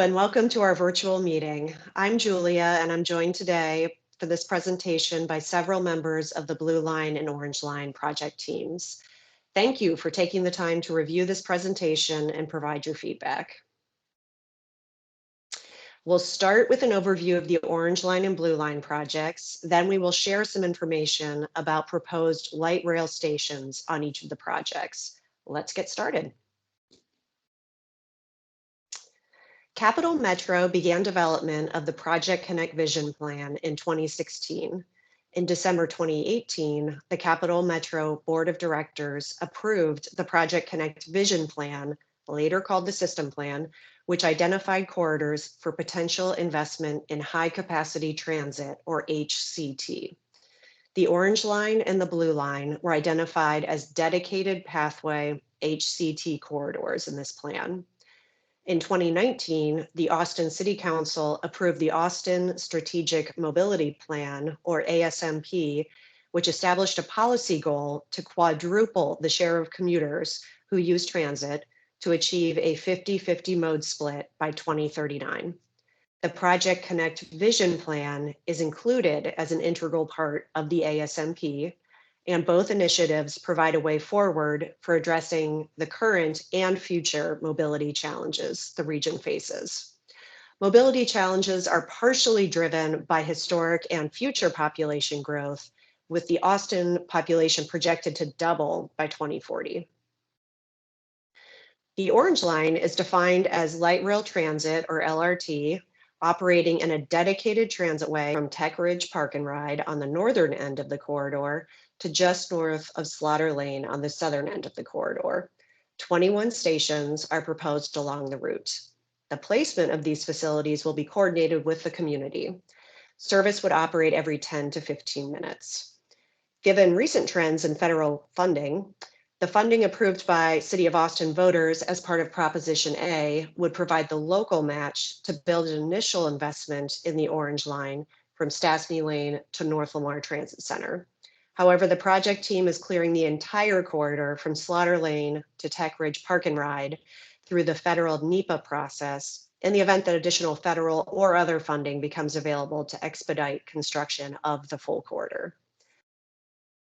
And welcome to our virtual meeting. I'm Julia, and I'm joined today for this presentation by several members of the Blue Line and Orange Line project teams. Thank you for taking the time to review this presentation and provide your feedback. We'll start with an overview of the Orange Line and Blue Line projects. Then we will share some information about proposed light rail stations on each of the projects. Let's get started. Capital Metro began development of the Project Connect Vision Plan in 2016. In December 2018, the Capital Metro Board of Directors approved the Project Connect Vision Plan, later called the System Plan, which identified corridors for potential investment in high capacity transit, or HCT. The Orange Line and the Blue Line were identified as dedicated pathway HCT corridors in this plan. In 2019, the Austin City Council approved the Austin Strategic Mobility Plan, or ASMP, which established a policy goal to quadruple the share of commuters who use transit to achieve a 50-50 mode split by 2039. The Project Connect Vision Plan is included as an integral part of the ASMP, and both initiatives provide a way forward for addressing the current and future mobility challenges the region faces. Mobility challenges are partially driven by historic and future population growth, with the Austin population projected to double by 2040. The Orange Line is defined as light rail transit, or LRT, operating in a dedicated transitway from Tech Ridge Park and Ride on the northern end of the corridor to just north of Slaughter Lane on the southern end of the corridor. 21 stations are proposed along the route. The placement of these facilities will be coordinated with the community. Service would operate every 10 to 15 minutes. Given recent trends in federal funding, the funding approved by City of Austin voters as part of Proposition A would provide the local match to build an initial investment in the Orange Line from Stastny Lane to North Lamar Transit Center. However, the project team is clearing the entire corridor from Slaughter Lane to Tech Ridge Park and Ride through the federal NEPA process in the event that additional federal or other funding becomes available to expedite construction of the full corridor.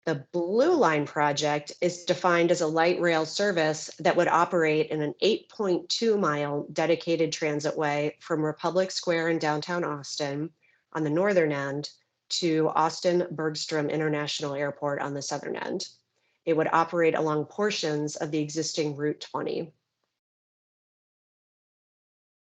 The Blue Line project is defined as a light rail service that would operate in an 8.2-mile dedicated transitway from Republic Square in downtown Austin on the northern end to Austin Bergstrom International Airport on the southern end. It would operate along portions of the existing Route 20.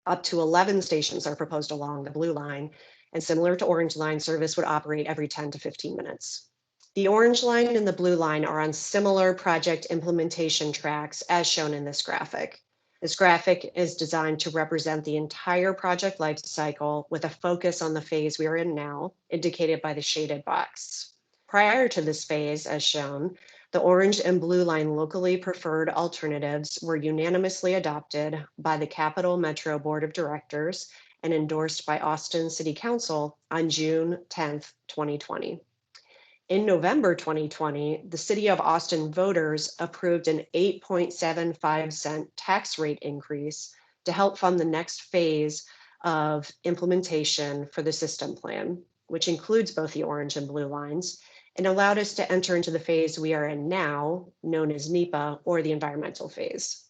Up to 11 stations are proposed along the Blue Line, and similar to Orange Line, service would operate every 10 to 15 minutes. The Orange Line and the Blue Line are on similar project implementation tracks as shown in this graphic. This graphic is designed to represent the entire project life cycle with a focus on the phase we are in now, indicated by the shaded box. Prior to this phase, as shown, the Orange and Blue Line locally preferred alternatives were unanimously adopted by the Capital Metro Board of Directors and endorsed by Austin City Council on June 10, 2020. In November 2020, the City of Austin voters approved an 8.75-cent tax rate increase to help fund the next phase of implementation for the system plan, which includes both the Orange and Blue Lines, and allowed us to enter into the phase we are in now, known as NEPA, or the environmental phase.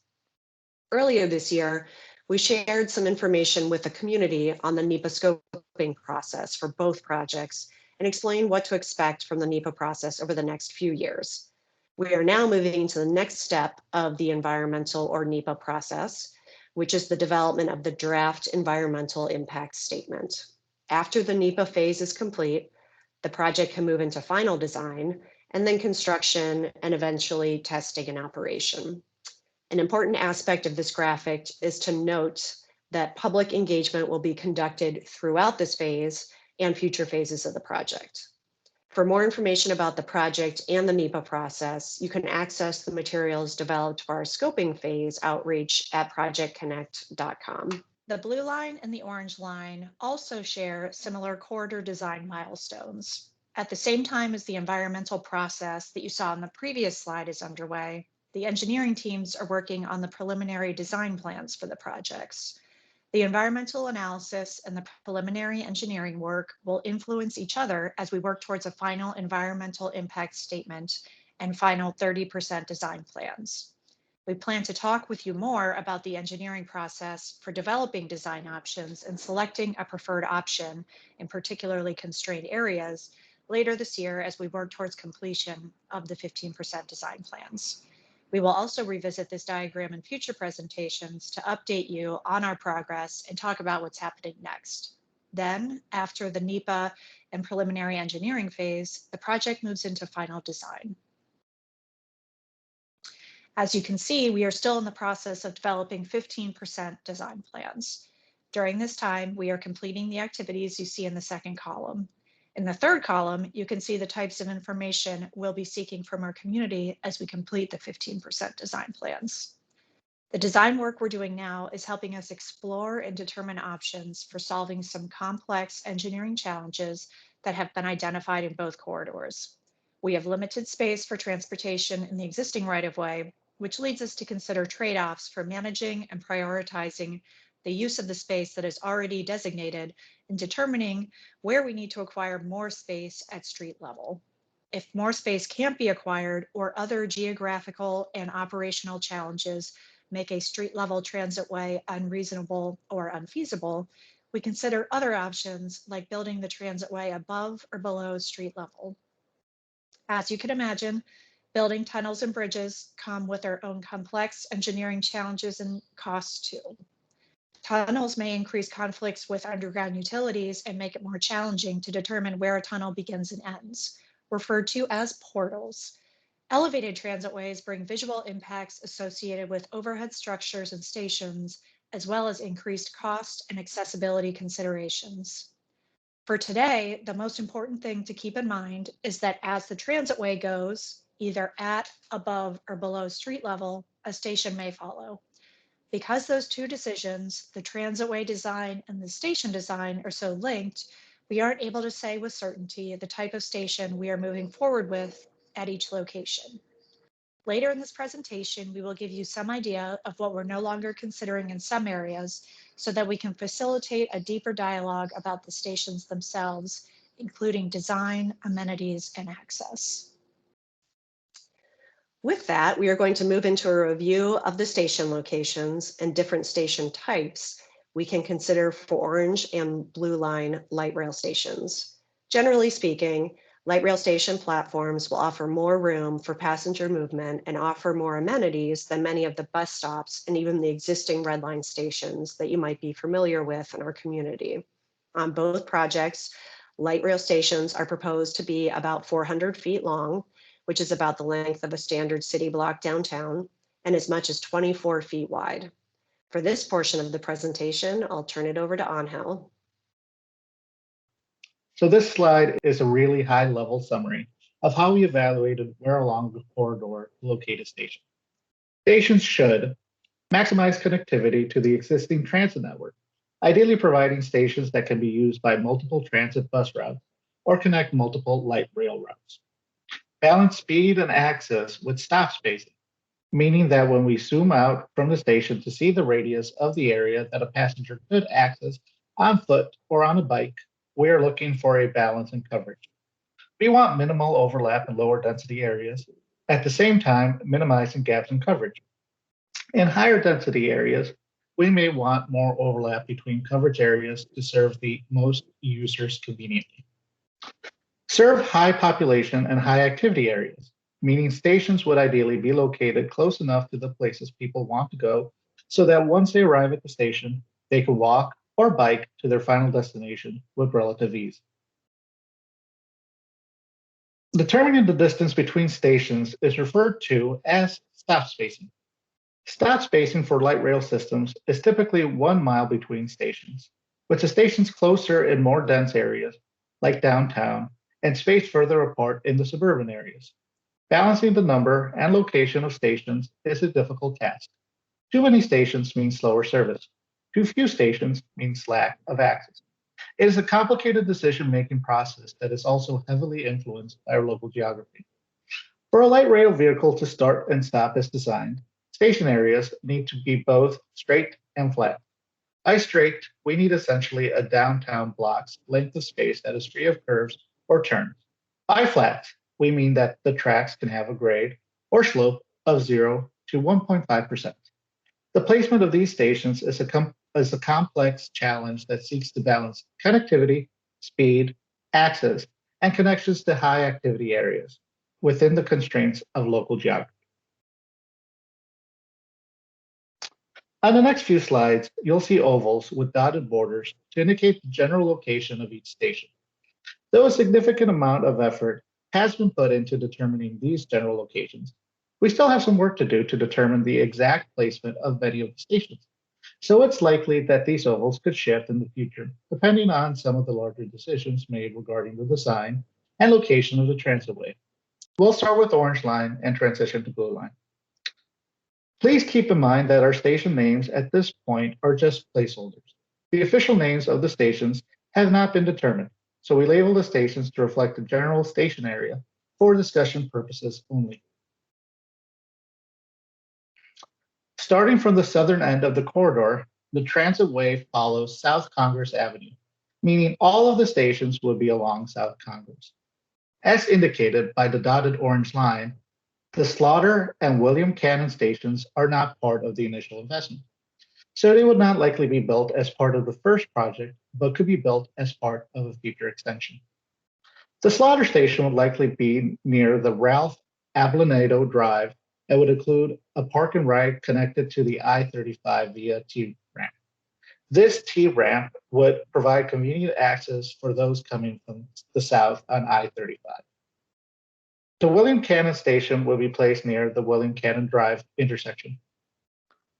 Earlier this year, we shared some information with the community on the NEPA scoping process for both projects and explain what to expect from the NEPA process over the next few years. We are now moving to the next step of the environmental or NEPA process, which is the development of the draft environmental impact statement. After the NEPA phase is complete, the project can move into final design and then construction and eventually testing and operation. An important aspect of this graphic is to note that public engagement will be conducted throughout this phase and future phases of the project. For more information about the project and the NEPA process, you can access the materials developed for our scoping phase outreach at projectconnect.com. The Blue Line and the Orange Line also share similar corridor design milestones. At the same time as the environmental process that you saw on the previous slide is underway, the engineering teams are working on the preliminary design plans for the projects. The environmental analysis and the preliminary engineering work will influence each other as we work towards a final environmental impact statement and final 30% design plans. We plan to talk with you more about the engineering process for developing design options and selecting a preferred option in particularly constrained areas later this year as we work towards completion of the 15% design plans. We will also revisit this diagram in future presentations to update you on our progress and talk about what's happening next. Then, after the NEPA and preliminary engineering phase, the project moves into final design. As you can see, we are still in the process of developing 15% design plans. During this time, we are completing the activities you see in the second column. In the third column, you can see the types of information we'll be seeking from our community as we complete the 15% design plans. The design work we're doing now is helping us explore and determine options for solving some complex engineering challenges that have been identified in both corridors. We have limited space for transportation in the existing right-of-way, which leads us to consider trade-offs for managing and prioritizing the use of the space that is already designated and determining where we need to acquire more space at street level. If more space can't be acquired or other geographical and operational challenges make a street level transit way unreasonable or unfeasible, we consider other options like building the transit way above or below street level. As you can imagine, building tunnels and bridges come with their own complex engineering challenges and costs too. Tunnels may increase conflicts with underground utilities and make it more challenging to determine where a tunnel begins and ends, referred to as portals. Elevated transitways bring visual impacts associated with overhead structures and stations, as well as increased cost and accessibility considerations. For today, the most important thing to keep in mind is that as the transitway goes, either at, above, or below street level, a station may follow. Because those two decisions, the transitway design and the station design, are so linked, we aren't able to say with certainty the type of station we are moving forward with at each location. Later in this presentation, we will give you some idea of what we're no longer considering in some areas so that we can facilitate a deeper dialogue about the stations themselves, including design, amenities, and access. With that, we are going to move into a review of the station locations and different station types we can consider for Orange and Blue Line light rail stations. Generally speaking, light rail station platforms will offer more room for passenger movement and offer more amenities than many of the bus stops and even the existing Red Line stations that you might be familiar with in our community. On both projects, light rail stations are proposed to be about 400 feet long, which is about the length of a standard city block downtown, and as much as 24 feet wide. For this portion of the presentation, I'll turn it over to Angel. So this slide is a really high-level summary of how we evaluated where along the corridor to locate a station. Stations should maximize connectivity to the existing transit network, ideally providing stations that can be used by multiple transit bus routes or connect multiple light rail routes. Balance speed and access with stop spacing, meaning that when we zoom out from the station to see the radius of the area that a passenger could access on foot or on a bike, we are looking for a balance in coverage. We want minimal overlap in lower density areas, at the same time minimizing gaps in coverage. In higher density areas, we may want more overlap between coverage areas to serve the most users conveniently. Serve high population and high activity areas, meaning stations would ideally be located close enough to the places people want to go so that once they arrive at the station, they can walk or bike to their final destination with relative ease. Determining the distance between stations is referred to as stop spacing. Stop spacing for light rail systems is typically 1 mile between stations, with the stations closer in more dense areas like downtown and spaced further apart in the suburban areas. Balancing the number and location of stations is a difficult task. Too many stations means slower service. Too few stations means lack of access. It is a complicated decision-making process that is also heavily influenced by our local geography. For a light rail vehicle to start and stop as designed, station areas need to be both straight and flat. By straight, we need essentially a downtown block's length of space that is free of curves or turns. By flat, we mean that the tracks can have a grade or slope of 0 to 1.5%. The placement of these stations is a complex challenge that seeks to balance connectivity, speed, access, and connections to high activity areas within the constraints of local geography. On the next few slides, you'll see ovals with dotted borders to indicate the general location of each station. Though a significant amount of effort has been put into determining these general locations, we still have some work to do to determine the exact placement of many of the stations. So it's likely that these ovals could shift in the future, depending on some of the larger decisions made regarding the design and location of the transitway. We'll start with Orange Line and transition to Blue Line. Please keep in mind that our station names at this point are just placeholders. The official names of the stations have not been determined, so we label the stations to reflect the general station area for discussion purposes only. Starting from the southern end of the corridor, the transitway follows South Congress Avenue, meaning all of the stations will be along South Congress. As indicated by the dotted orange line, the Slaughter and William Cannon stations are not part of the initial investment. So they would not likely be built as part of the first project, but could be built as part of a future extension. The Slaughter station would likely be near the Ralph Ablanedo Drive and would include a park and ride connected to the I-35 via T-ramp. This T-ramp would provide convenient access for those coming from the south on I-35. The William Cannon station will be placed near the William Cannon Drive intersection.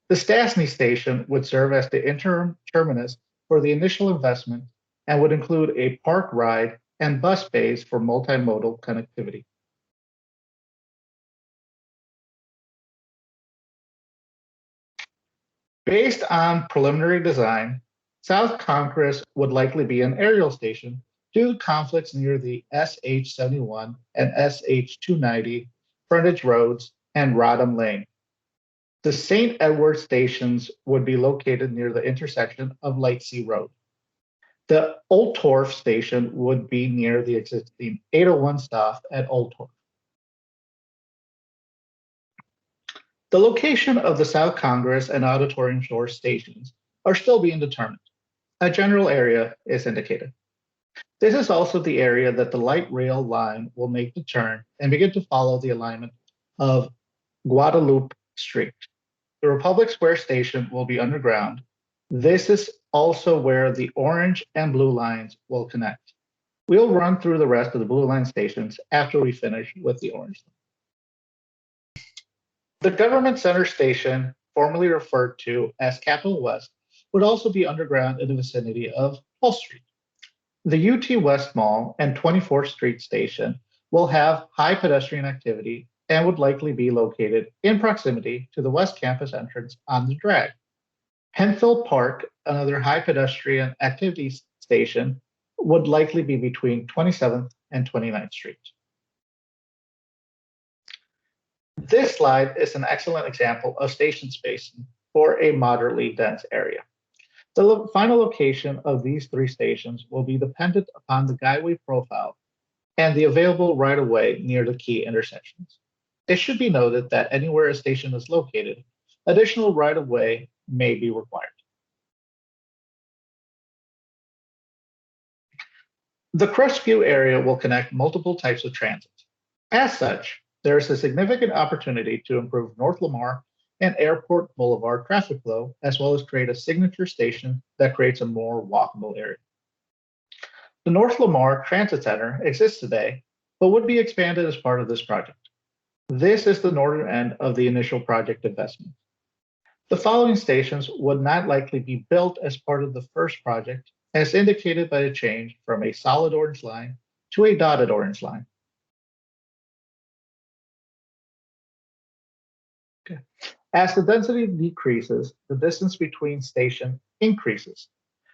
The Stastny station would serve as the interim terminus for the initial investment and would include a park ride and bus bays for multimodal connectivity. Based on preliminary design, South Congress would likely be an aerial station due to conflicts near the SH-71 and SH-290 frontage roads and Rodham Lane. The St. Edward stations would be located near the intersection of Lightsey Road. The Old Torf station would be near the existing 801 stop at Old Torf. The location of the South Congress and Auditorium Shore stations are still being determined. A general area is indicated. This is also the area that the light rail line will make the turn and begin to follow the alignment of Guadalupe Street. The Republic Square station will be underground. This is also where the orange and blue lines will connect. We'll run through the rest of the blue line stations after we finish with the orange line. The Government Center station, formerly referred to as Capitol West, would also be underground in the vicinity of Wall Street. The UT West Mall and 24th Street station will have high pedestrian activity and would likely be located in proximity to the West Campus entrance on the drag. Hemphill Park, another high pedestrian activity station, would likely be between 27th and 29th Street. This slide is an excellent example of station spacing for a moderately dense area. The final location of these three stations will be dependent upon the guideway profile and the available right-of-way near the key intersections. It should be noted that anywhere a station is located, additional right-of-way may be required. The Crestview area will connect multiple types of transit. As such, there is a significant opportunity to improve North Lamar and Airport Boulevard traffic flow, as well as create a signature station that creates a more walkable area. The North Lamar Transit Center exists today, but would be expanded as part of this project. This is the northern end of the initial project investment. The following stations would not likely be built as part of the first project, as indicated by the change from a solid orange line to a dotted orange line. Okay. As the density decreases, the distance between stations increases.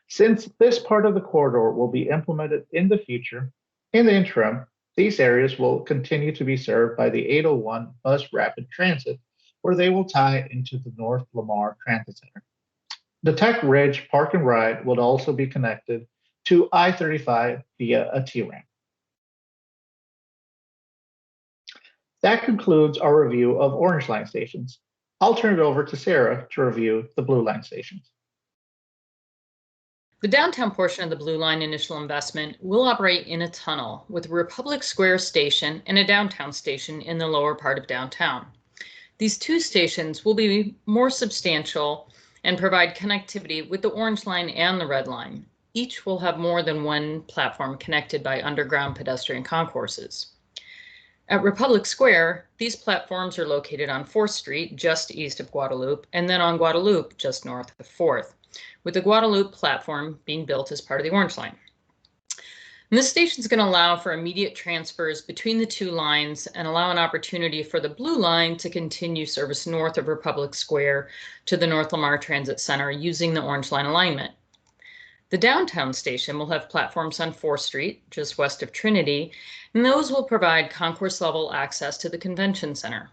Since this part of the corridor will be implemented in the future, in the interim, these areas will continue to be served by the 801 Bus Rapid Transit, where they will tie into the North Lamar Transit Center. The Tech Ridge Park and Ride would also be connected to I-35 via a T-ramp. That concludes our review of Orange Line stations. I'll turn it over to Sarah to review the Blue Line stations. The downtown portion of the Blue Line initial investment will operate in a tunnel with Republic Square Station and a downtown station in the lower part of downtown. These two stations will be more substantial and provide connectivity with the Orange Line and the Red Line. Each will have more than one platform connected by underground pedestrian concourses. At Republic Square, these platforms are located on 4th Street, just east of Guadalupe, and then on Guadalupe, just north of 4th, with the Guadalupe platform being built as part of the Orange Line. And this station is going to allow for immediate transfers between the two lines and allow an opportunity for the Blue Line to continue service north of Republic Square to the North Lamar Transit Center using the Orange Line alignment. The downtown station will have platforms on 4th Street, just west of Trinity, and those will provide concourse level access to the convention center.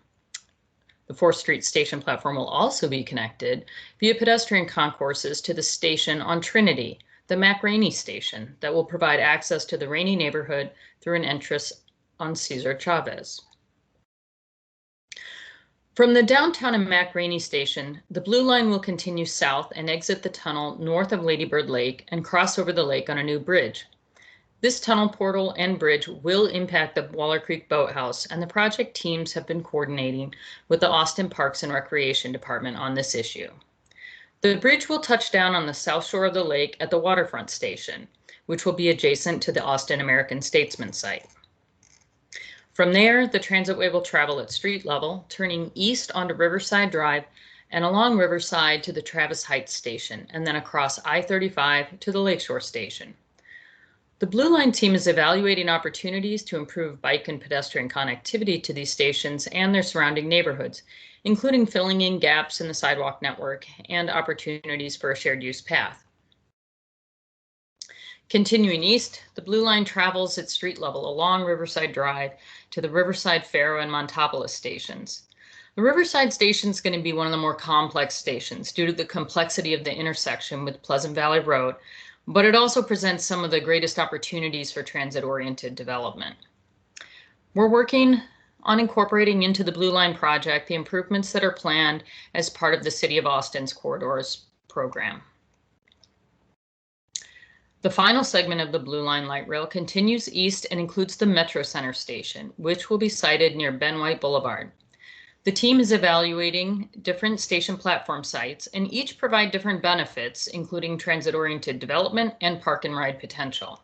The 4th Street station platform will also be connected via pedestrian concourses to the station on Trinity, the Mac Rainey station, that will provide access to the Rainey neighborhood through an entrance on Cesar Chavez. From the downtown and Mac Rainey station, the Blue Line will continue south and exit the tunnel north of Lady Bird Lake and cross over the lake on a new bridge. This tunnel portal and bridge will impact the Waller Creek Boathouse, and the project teams have been coordinating with the Austin Parks and Recreation Department on this issue. The bridge will touch down on the south shore of the lake at the waterfront station, which will be adjacent to the Austin American Statesman site. From there, the transitway will travel at street level, turning east onto Riverside Drive and along Riverside to the Travis Heights station, and then across I-35 to the Lakeshore station. The Blue Line team is evaluating opportunities to improve bike and pedestrian connectivity to these stations and their surrounding neighborhoods, including filling in gaps in the sidewalk network and opportunities for a shared use path. Continuing east, the Blue Line travels at street level along Riverside Drive to the Riverside, Faro, and Montopolis stations. The Riverside station is going to be one of the more complex stations due to the complexity of the intersection with Pleasant Valley Road, but it also presents some of the greatest opportunities for transit-oriented development. We're working on incorporating into the Blue Line project the improvements that are planned as part of the City of Austin's Corridors program. The final segment of the Blue Line light rail continues east and includes the Metro Center station, which will be sited near Ben White Boulevard. The team is evaluating different station platform sites, and each provide different benefits, including transit-oriented development and park and ride potential.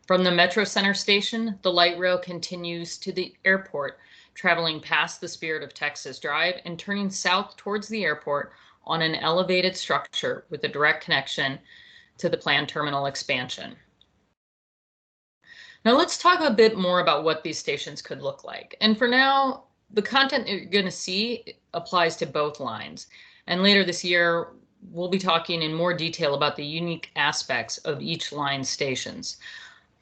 From the Metro Center station, the light rail continues to the airport, traveling past the Spirit of Texas Drive and turning south towards the airport on an elevated structure with a direct connection to the planned terminal expansion. Now let's talk a bit more about what these stations could look like. And for now, the content that you're going to see applies to both lines. And later this year, we'll be talking in more detail about the unique aspects of each line's stations.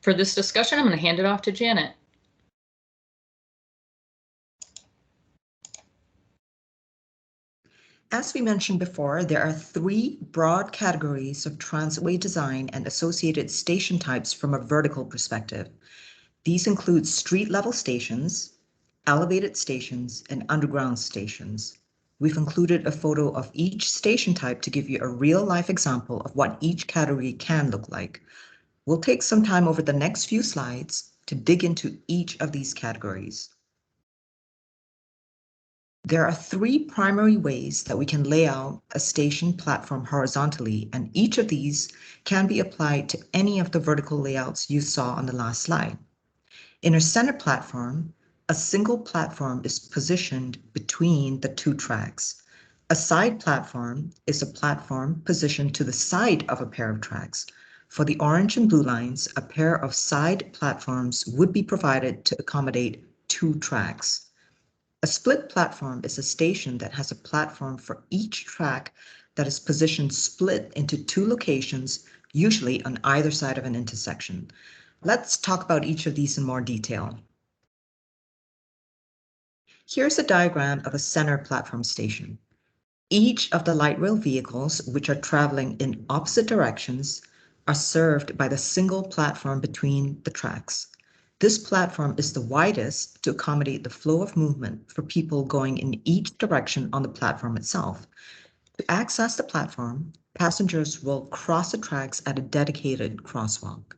For this discussion, I'm going to hand it off to Janet. As we mentioned before, there are three broad categories of transitway design and associated station types from a vertical perspective. These include street-level stations, elevated stations, and underground stations. We've included a photo of each station type to give you a real-life example of what each category can look like. We'll take some time over the next few slides to dig into each of these categories. There are three primary ways that we can lay out a station platform horizontally, and each of these can be applied to any of the vertical layouts you saw on the last slide. In a center platform, a single platform is positioned between the two tracks. A side platform is a platform positioned to the side of a pair of tracks. For the orange and blue lines, a pair of side platforms would be provided to accommodate two tracks. A split platform is a station that has a platform for each track that is positioned split into two locations, usually on either side of an intersection. Let's talk about each of these in more detail. Here's a diagram of a center platform station. Each of the light rail vehicles, which are traveling in opposite directions, are served by the single platform between the tracks. This platform is the widest to accommodate the flow of movement for people going in each direction on the platform itself. To access the platform, passengers will cross the tracks at a dedicated crosswalk.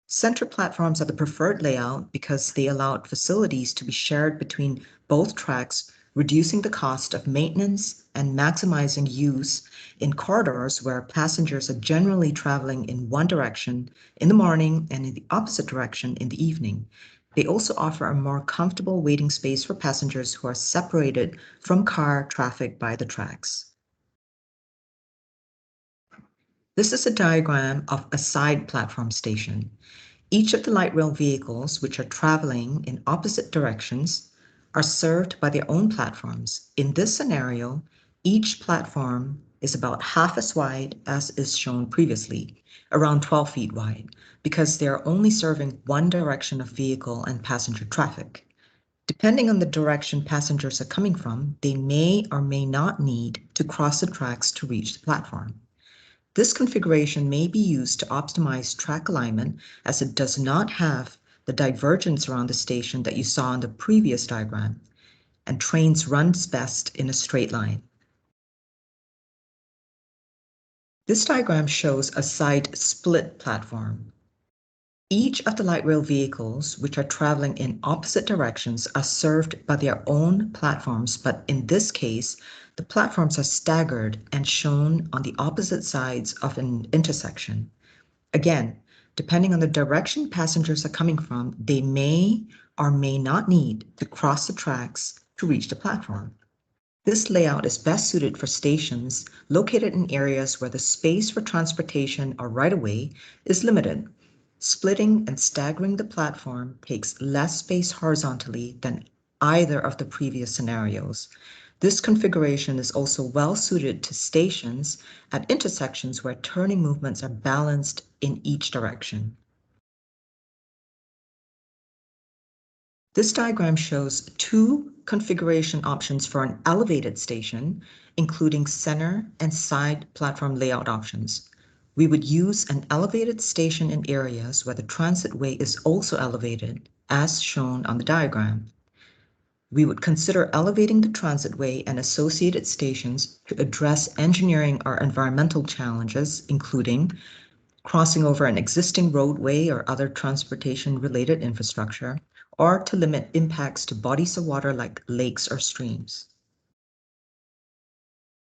Center platforms are the preferred layout because they allow facilities to be shared between both tracks, reducing the cost of maintenance and maximizing use in corridors where passengers are generally traveling in one direction in the morning and in the opposite direction in the evening. They also offer a more comfortable waiting space for passengers who are separated from car traffic by the tracks. This is a diagram of a side platform station. Each of the light rail vehicles, which are traveling in opposite directions, are served by their own platforms. In this scenario, each platform is about half as wide as is shown previously, around 12 feet wide, because they are only serving one direction of vehicle and passenger traffic. Depending on the direction passengers are coming from, they may or may not need to cross the tracks to reach the platform. This configuration may be used to optimize track alignment as it does not have the divergence around the station that you saw in the previous diagram, and trains run best in a straight line. This diagram shows a side split platform. Each of the light rail vehicles, which are traveling in opposite directions, are served by their own platforms, but in this case, the platforms are staggered and shown on the opposite sides of an intersection. Again, depending on the direction passengers are coming from, they may or may not need to cross the tracks to reach the platform. This layout is best suited for stations located in areas where the space for transportation or right-of-way is limited. Splitting and staggering the platform takes less space horizontally than either of the previous scenarios. This configuration is also well suited to stations at intersections where turning movements are balanced in each direction. This diagram shows two configuration options for an elevated station, including center and side platform layout options. We would use an elevated station in areas where the transitway is also elevated, as shown on the diagram. We would consider elevating the transitway and associated stations to address engineering or environmental challenges, including crossing over an existing roadway or other transportation-related infrastructure, or to limit impacts to bodies of water like lakes or streams.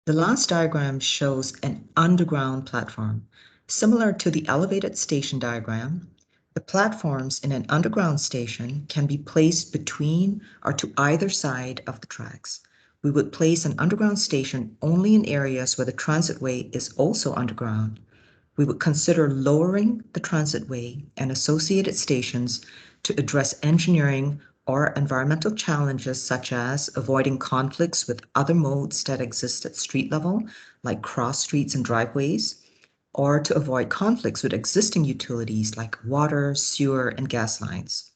The last diagram shows an underground platform. Similar to the elevated station diagram, the platforms in an underground station can be placed between or to either side of the tracks. We would place an underground station only in areas where the transitway is also underground. We would consider lowering the transitway and associated stations to address engineering or environmental challenges such as avoiding conflicts with other modes that exist at street level, like cross streets and driveways, or to avoid conflicts with existing utilities like water, sewer, and gas lines.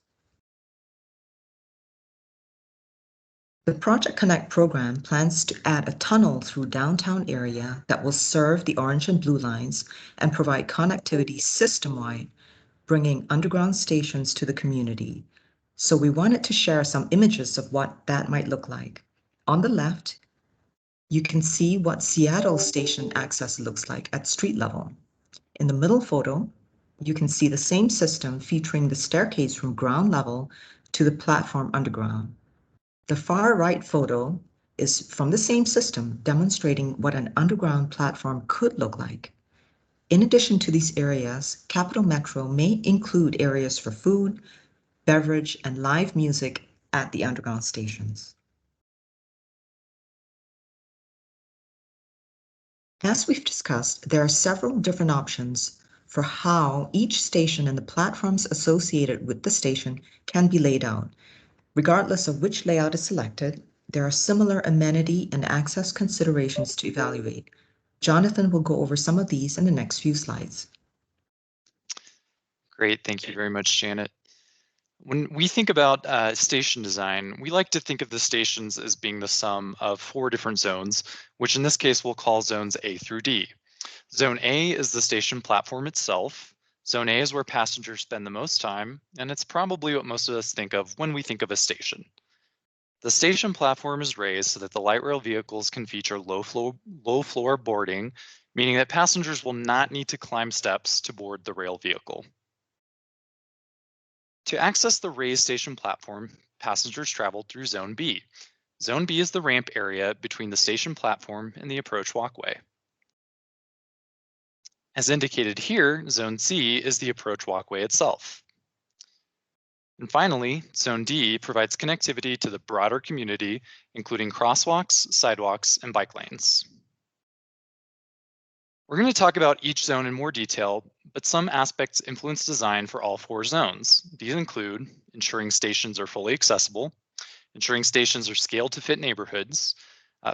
The Project Connect program plans to add a tunnel through downtown area that will serve the orange and blue lines and provide connectivity system-wide, bringing underground stations to the community. So we wanted to share some images of what that might look like. On the left, you can see what Seattle station access looks like at street level. In the middle photo, you can see the same system featuring the staircase from ground level to the platform underground. The far right photo is from the same system, demonstrating what an underground platform could look like. In addition to these areas, Capital Metro may include areas for food, beverage, and live music at the underground stations. As we've discussed, there are several different options for how each station and the platforms associated with the station can be laid out. Regardless of which layout is selected, there are similar amenity and access considerations to evaluate. Jonathan will go over some of these in the next few slides. Great, thank you very much, Janet. When we think about station design, we like to think of the stations as being the sum of 4 different zones, which in this case we'll call zones A through D. Zone A is the station platform itself. Zone A is where passengers spend the most time, and it's probably what most of us think of when we think of a station. The station platform is raised so that the light rail vehicles can feature low floor boarding, meaning that passengers will not need to climb steps to board the rail vehicle. To access the raised station platform, passengers travel through Zone B. Zone B is the ramp area between the station platform and the approach walkway. As indicated here, Zone C is the approach walkway itself. And finally, Zone D provides connectivity to the broader community, including crosswalks, sidewalks, and bike lanes. We're going to talk about each zone in more detail, but some aspects influence design for all 4 zones. These include ensuring stations are fully accessible, ensuring stations are scaled to fit neighborhoods,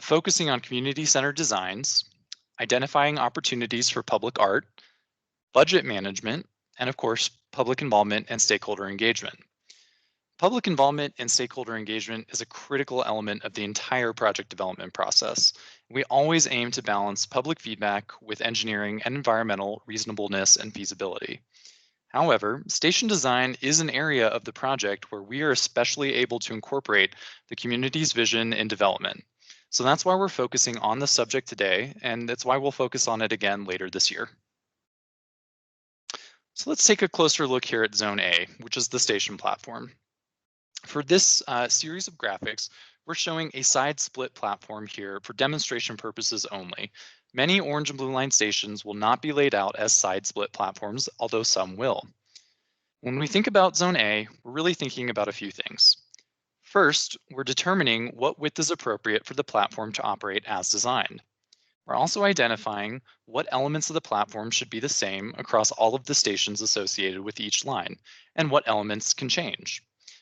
focusing on community-centered designs, identifying opportunities for public art, budget management, and of course, public involvement and stakeholder engagement. Public involvement and stakeholder engagement is a critical element of the entire project development process. We always aim to balance public feedback with engineering and environmental reasonableness and feasibility. However, station design is an area of the project where we are especially able to incorporate the community's vision in development. So that's why we're focusing on the subject today, and that's why we'll focus on it again later this year. So let's take a closer look here at Zone A, which is the station platform. For this series of graphics, we're showing a side split platform here for demonstration purposes only. Many orange and blue line stations will not be laid out as side split platforms, although some will. When we think about Zone A, we're really thinking about a few things. First, we're determining what width is appropriate for the platform to operate as designed. We're also identifying what elements of the platform should be the same across all of the stations associated with each line, and what elements can change.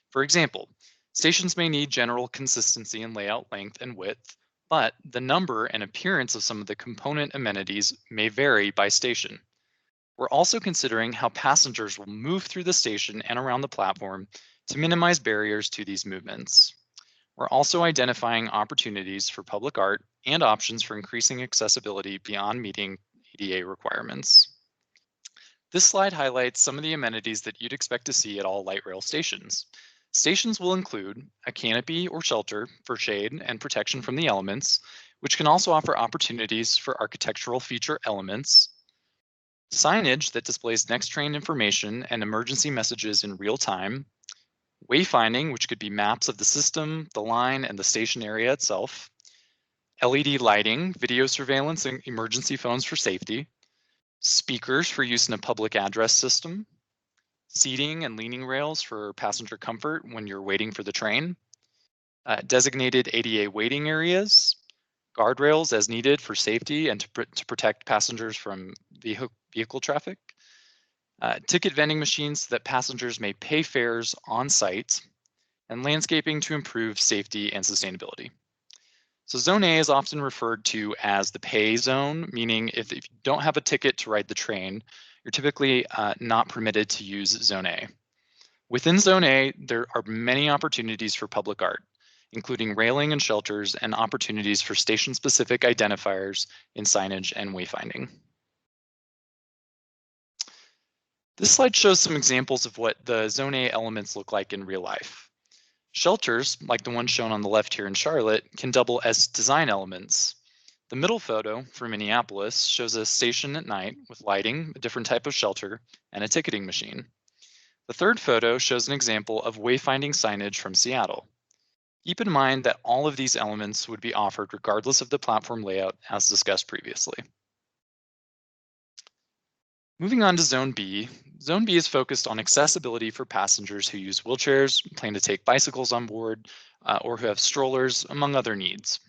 For example, stations may need general consistency in layout length and width, but the number and appearance of some of the component amenities may vary by station. We're also considering how passengers will move through the station and around the platform to minimize barriers to these movements. We're also identifying opportunities for public art and options for increasing accessibility beyond meeting ADA requirements. This slide highlights some of the amenities that you'd expect to see at all light rail stations. Stations will include a canopy or shelter for shade and protection from the elements, which can also offer opportunities for architectural feature elements, signage that displays next train information and emergency messages in real time, wayfinding, which could be maps of the system, the line, and the station area itself, LED lighting, video surveillance, and emergency phones for safety, speakers for use in a public address system, seating and leaning rails for passenger comfort when you're waiting for the train, designated ADA waiting areas, guardrails as needed for safety and to protect passengers from vehicle traffic, ticket vending machines so that passengers may pay fares on site, and landscaping to improve safety and sustainability. So Zone A is often referred to as the pay zone, meaning if you don't have a ticket to ride the train, you're typically not permitted to use Zone A. Within Zone A, there are many opportunities for public art, including railing and shelters and opportunities for station-specific identifiers in signage and wayfinding. This slide shows some examples of what the Zone A elements look like in real life. Shelters, like the one shown on the left here in Charlotte, can double as design elements. The middle photo from Minneapolis shows a station at night with lighting, a different type of shelter, and a ticketing machine. The third photo shows an example of wayfinding signage from Seattle. Keep in mind that all of these elements would be offered regardless of the platform layout as discussed previously. Moving on to Zone B. Zone B is focused on accessibility for passengers who use wheelchairs, plan to take bicycles on board, or who have strollers, among other needs.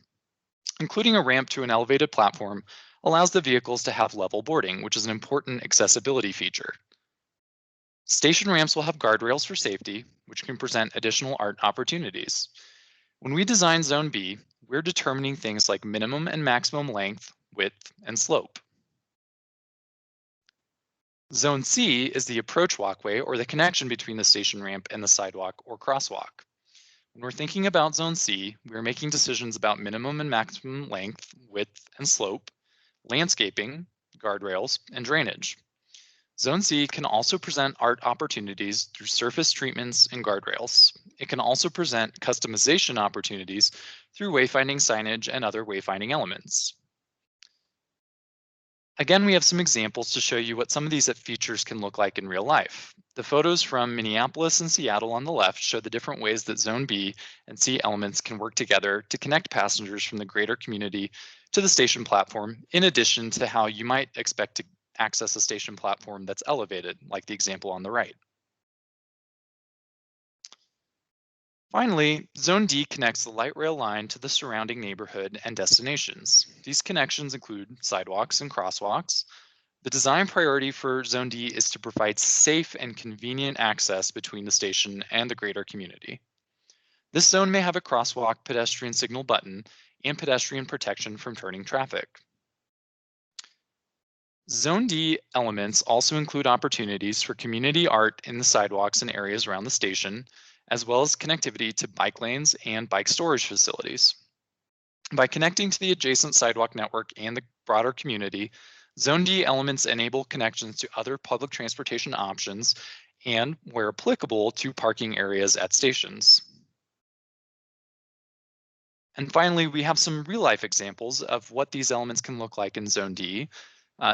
Including a ramp to an elevated platform allows the vehicles to have level boarding, which is an important accessibility feature. Station ramps will have guardrails for safety, which can present additional art opportunities. When we design Zone B, we're determining things like minimum and maximum length, width, and slope. Zone C is the approach walkway or the connection between the station ramp and the sidewalk or crosswalk. When we're thinking about Zone C, we're making decisions about minimum and maximum length, width, and slope, landscaping, guardrails, and drainage. Zone C can also present art opportunities through surface treatments and guardrails. It can also present customization opportunities through wayfinding signage and other wayfinding elements. Again, we have some examples to show you what some of these features can look like in real life. The photos from Minneapolis and Seattle on the left show the different ways that Zone B and C elements can work together to connect passengers from the greater community to the station platform, in addition to how you might expect to access a station platform that's elevated, like the example on the right. Finally, Zone D connects the light rail line to the surrounding neighborhood and destinations. These connections include sidewalks and crosswalks. The design priority for Zone D is to provide safe and convenient access between the station and the greater community. This zone may have a crosswalk pedestrian signal button and pedestrian protection from turning traffic. Zone D elements also include opportunities for community art in the sidewalks and areas around the station, as well as connectivity to bike lanes and bike storage facilities. By connecting to the adjacent sidewalk network and the broader community, Zone D elements enable connections to other public transportation options and, where applicable, to parking areas at stations. And finally, we have some real-life examples of what these elements can look like in Zone D.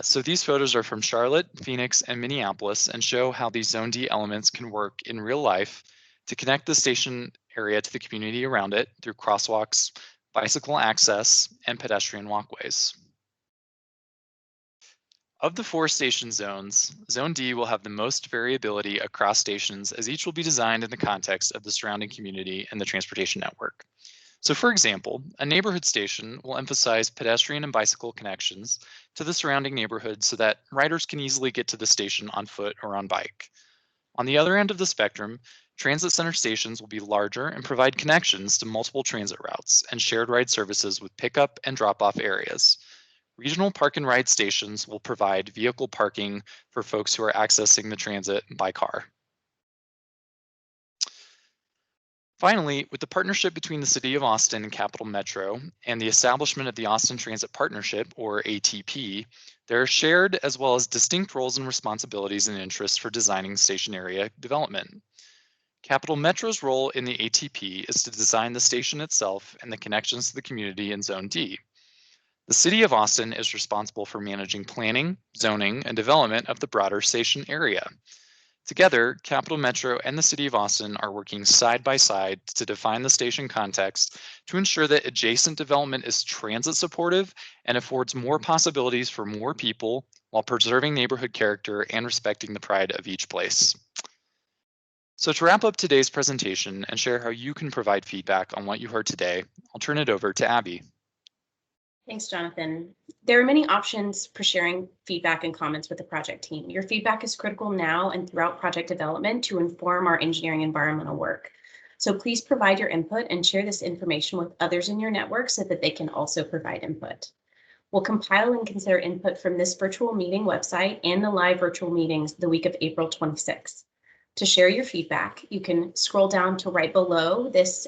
So these photos are from Charlotte, Phoenix, and Minneapolis and show how these Zone D elements can work in real life to connect the station area to the community around it through crosswalks, bicycle access, and pedestrian walkways. Of the 4 station zones, Zone D will have the most variability across stations as each will be designed in the context of the surrounding community and the transportation network. So for example, a neighborhood station will emphasize pedestrian and bicycle connections to the surrounding neighborhood so that riders can easily get to the station on foot or on bike. On the other end of the spectrum, transit center stations will be larger and provide connections to multiple transit routes and shared ride services with pickup and drop-off areas. Regional park and ride stations will provide vehicle parking for folks who are accessing the transit by car. Finally, with the partnership between the City of Austin and Capital Metro and the establishment of the Austin Transit Partnership, or ATP, there are shared as well as distinct roles and responsibilities and interests for designing station area development. Capital Metro's role in the ATP is to design the station itself and the connections to the community in Zone D. The City of Austin is responsible for managing planning, zoning, and development of the broader station area. Together, Capital Metro and the City of Austin are working side by side to define the station context to ensure that adjacent development is transit supportive and affords more possibilities for more people while preserving neighborhood character and respecting the pride of each place. So to wrap up today's presentation and share how you can provide feedback on what you heard today, I'll turn it over to Abby. Thanks, Jonathan. There are many options for sharing feedback and comments with the project team. Your feedback is critical now and throughout project development to inform our engineering environmental work. So please provide your input and share this information with others in your network so that they can also provide input. We'll compile and consider input from this virtual meeting website and the live virtual meetings the week of April 26th. To share your feedback, you can scroll down to right below this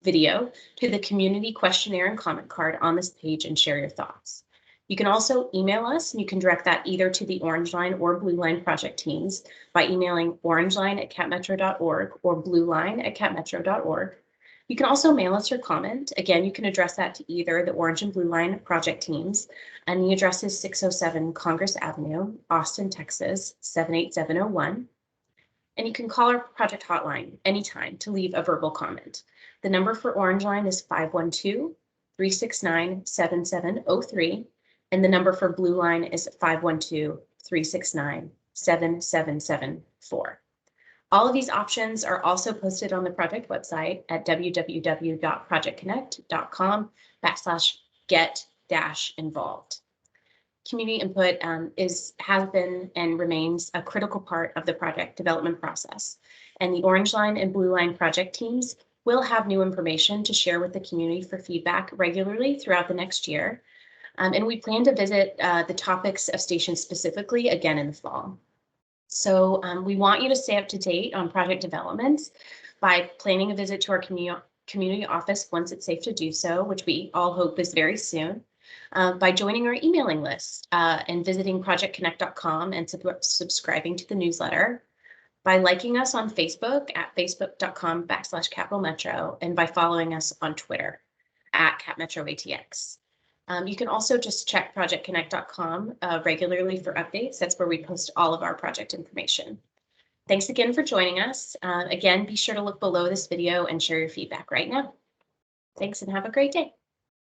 video to the community questionnaire and comment card on this page and share your thoughts. You can also email us, and you can direct that either to the Orange Line or Blue Line project teams by emailing orangeline@capmetro.org or blueline@capmetro.org. You can also mail us your comment. Again, you can address that to either the Orange and Blue Line project teams, and the address is 607 Congress Avenue, Austin, Texas, 78701. And you can call our project hotline anytime to leave a verbal comment. The number for Orange Line is 512-369-7703, and the number for Blue Line is 512-369-7774. All of these options are also posted on the project website at www.projectconnect.com/get-involved. Community input has been and remains a critical part of the project development process, and the Orange Line and Blue Line project teams will have new information to share with the community for feedback regularly throughout the next year. And we plan to visit the topics of stations specifically again in the fall. So we want you to stay up to date on project developments by planning a visit to our community office once it's safe to do so, which we all hope is very soon, by joining our emailing list and visiting projectconnect.com and subscribing to the newsletter, by liking us on Facebook at facebook.com/Capital Metro, and by following us on Twitter at CapMetroATX. You can also just check projectconnect.com regularly for updates. That's where we post all of our project information. Thanks again for joining us. Again, be sure to look below this video and share your feedback right now. Thanks and have a great day.